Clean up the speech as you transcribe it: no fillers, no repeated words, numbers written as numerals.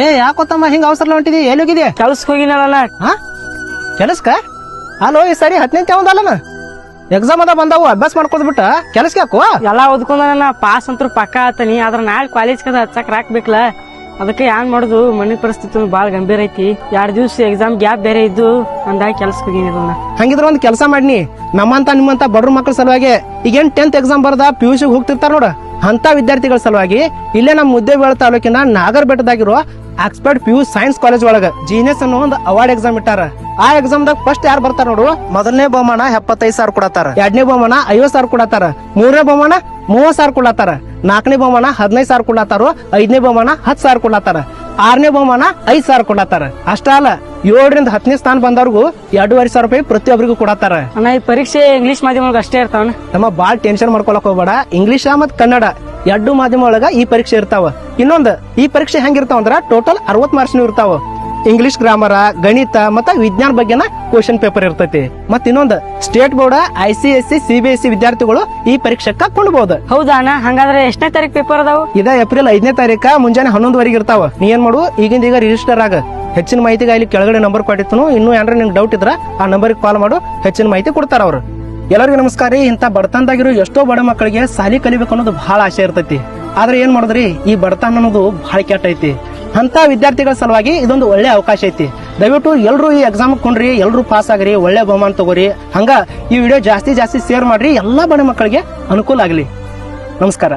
ಏ ಯಾಕೋತಮ್ಮ ಹಿಂಗ ಅವಸರ ಹೊಂಟಿದಿ ಎಲ್ಲಿ ಹೋಗಿದ್ಯಾ? ಕೆಲ್ಸಕ್ಕೆ ಹೋಗಿನಲ್ಲ. ಹಾ ಕೆಲಸಕ್ಕ ಅಲ್ಲೋ ಈ ಸರಿ 10ನೇ ತಗೊಂಡಲ್ಲನ ಎಕ್ಸಾಮ್ ಅದ ಬಂದಾವು ಅಭ್ಯಾಸ ಮಾಡ್ಕೊದ್ ಬಿಟ್ಟ ಕೆಲಸಕ್ಕೆ ಯಾಕೋ? ಎಲ್ಲಾ ಓದ್ಕೊಂಡ ಪಾಸ್ ಅಂತೂ ಪಕ್ಕ ಆತನಿ. ಆದ್ರ ನಾಳೆ ಕಾಲೇಜ್ ಕದ ಹಚ್ಚಕ್ ರಾಕ್ಬೇಕಲ್ಲ, ಅದಕ್ಕೆ ಏನ್ ಮಾಡುದು ಮನಿ ಪರಿಸ್ಥಿತಿ ಬಾಳ ಗಂಭೀರ ಐತಿ. 2 ದಿವ್ಸ ಎಕ್ಸಾಮ್ ಗ್ಯಾಪ್ ಬೇರೆ ಇದ್ದು ಅಂದಾಗ ಕೆಲ್ಸಕ್ಕೆ ಹೋಗಿನಿಲ್ಲ. ಹಂಗಿದ್ರ ಒಂದ್ ಕೆಲಸ ಮಾಡ್ನಿ, ನಮ್ಮಂತ ನಿಮ್ಮಂತ ಬಡ್ರ ಮಕ್ಳ ಸಲುವಾಗಿ ಈಗೇನ್ 10th ಎಕ್ಸಾಮ್ ಬರ್ದ PUC ಹೋಗ್ತಿರ್ತಾರ ನೋಡ, ಅಂತ ವಿದ್ಯಾರ್ಥಿಗಳ ಸಲುವಾಗಿ ಇಲ್ಲೇ ನಮ್ಮ ಮುದ್ದೇಬಿಹಾಳ ತಾಲೂಕಿನ Nagar ಬೆಟ್ಟದಾಗಿರೋ expert PU science college ಒಳಗ ಜೀನಿಯಸ್ ಅನ್ನೋ ಒಂದು ಅವಾರ್ಡ್ ಎಕ್ಸಾಮ್ ಇಟ್ಟಾರ. ಆ ಎಕ್ಸಾಮ್ ದಾಗ ಫಸ್ಟ್ ಯಾರು ಬರ್ತಾರ ನೋಡು, ಮೊದಲನೇ ಬಹುಮಾನ 75,000 ಕೊಡತಾರ, 2ನೇ ಬಹುಮಾನ 50,000 ಕೊಡತಾರ, 3ನೇ ಬಹುಮಾನ 30,000 ಕೊಡತಾರ, 4ನೇ ಬಹುಮಾನ 15,000 ಕೊಡತಾರ, 5ನೇ ಬಹುಮಾನ 10,000 ಕೊಡತಾರ, 6ನೇ ಬಹುಮಾನ 5,000 ಕೊಡತಾರ. ಅಷ್ಟ ಅಲ್ಲ 7ರಿಂದ 10ನೇ ಸ್ಥಾನ ಬಂದವ್ರಿಗೂ 2,500 ರೂಪಾಯಿ ಪ್ರತಿಯೊಬ್ಬರಿಗೂ ಕೊಡತಾರ. ಅಣ್ಣ ಈ ಪರೀಕ್ಷೆ ಇಂಗ್ಲಿಷ್ ಮಾಧ್ಯಮ ಒಳಗ ಅಷ್ಟೇ ಇರ್ತಾವ. ನಮ್ಮ ಬಾಳ್ ಟೆನ್ಷನ್ ಮಾಡ್ಕೊಳಕ್ ಹೋಗ್ಬೇಡ, ಇಂಗ್ಲಿಷ್ ಮತ್ ಕನ್ನಡ 2 ಮಾಧ್ಯಮ ಒಳಗ ಈ ಪರೀಕ್ಷೆ ಇರ್ತಾವ. ಇನ್ನೊಂದ್ ಈ ಪರೀಕ್ಷೆ ಹೆಂಗಿರ್ತಾವ ಅಂದ್ರ ಟೋಟಲ್ 60 ಮಾರ್ಕ್ಸ್ ಇರ್ತಾವ. ಇಂಗ್ಲಿಷ್ ಗ್ರಾಮರ, ಗಣಿತ ಮತ್ತ ವಿಜ್ಞಾನ ಬಗ್ಗೆನ ಕ್ವಶನ್ ಪೇಪರ್ ಇರ್ತೈತಿ. ಮತ್ ಇನ್ನೊಂದ್ ಸ್ಟೇಟ್ ಬೋರ್ಡ್, ICSE, CBSE ವಿದ್ಯಾರ್ಥಿಗಳು ಈ ಪರೀಕ್ಷೆಕ್ಕ ಕೊಂಡ್ಬಹುದು. ಹೌದಾ ಅಣ್ಣ? ಹಂಗಾದ್ರೆ ಎಷ್ಟನೇ ತಾರೀಕು ಪೇಪರ್ ಅದಾವು? ಇದ ಏಪ್ರಿಲ್ 5ನೇ ತಾರೀಕ ಮುಂಜಾನೆ 11 ಇರ್ತಾವ. ನೀ ಏನ್ ಮಾಡು, ಈಗಿಂದ ಈಗ ರಿಜಿಸ್ಟರ್ ಆಗ. ಹೆಚ್ಚಿನ ಮಾಹಿತಿಗೆ ಇಲ್ಲಿ ಕೆಳಗಡೆ ನಂಬರ್ ಕೊಟ್ಟಿತ್ತು, ಇನ್ನೂ ಏನಾರ ನಿಂಗೆ ಡೌಟ್ ಇದ್ರ ಆ ನಂಬರ್ಗೆ ಕಾಲ್ ಮಾಡು, ಹೆಚ್ಚಿನ ಮಾಹಿತಿ ಕೊಡ್ತಾರ ಅವ್ರು. ಎಲ್ಲರಿಗೂ ನಮಸ್ಕಾರ ರೀ. ಇಂತ ಬಡತನದಾಗಿರೋ ಎಷ್ಟೋ ಬಡ ಮಕ್ಕಳಿಗೆ ಸಾಲಿ ಕಲಿಬೇಕು ಅನ್ನೋದು ಬಹಳ ಆಸೆ ಇರ್ತೈತಿ. ಆದ್ರೆ ಏನ್ ಮಾಡುದ್ರಿ, ಈ ಬಡತನ ಅನ್ನೋದು ಬಹಳ ಕೆಟ್ಟ ಐತಿ. ಅಂತ ವಿದ್ಯಾರ್ಥಿಗಳ ಸಲುವಾಗಿ ಇದೊಂದು ಒಳ್ಳೆ ಅವಕಾಶ ಐತಿ. ದಯವಿಟ್ಟು ಎಲ್ರು ಈ ಎಕ್ಸಾಮ್ ಕೊಂಡ್ರಿ, ಎಲ್ರು ಪಾಸ್ ಆಗ್ರಿ, ಒಳ್ಳೆ ಬಹುಮಾನ ತಗೋರಿ. ಹಂಗ ಈ ವಿಡಿಯೋ ಜಾಸ್ತಿ ಶೇರ್ ಮಾಡ್ರಿ, ಎಲ್ಲಾ ಬಡ ಮಕ್ಕಳಿಗೆ ಅನುಕೂಲ ಆಗ್ಲಿ. ನಮಸ್ಕಾರ.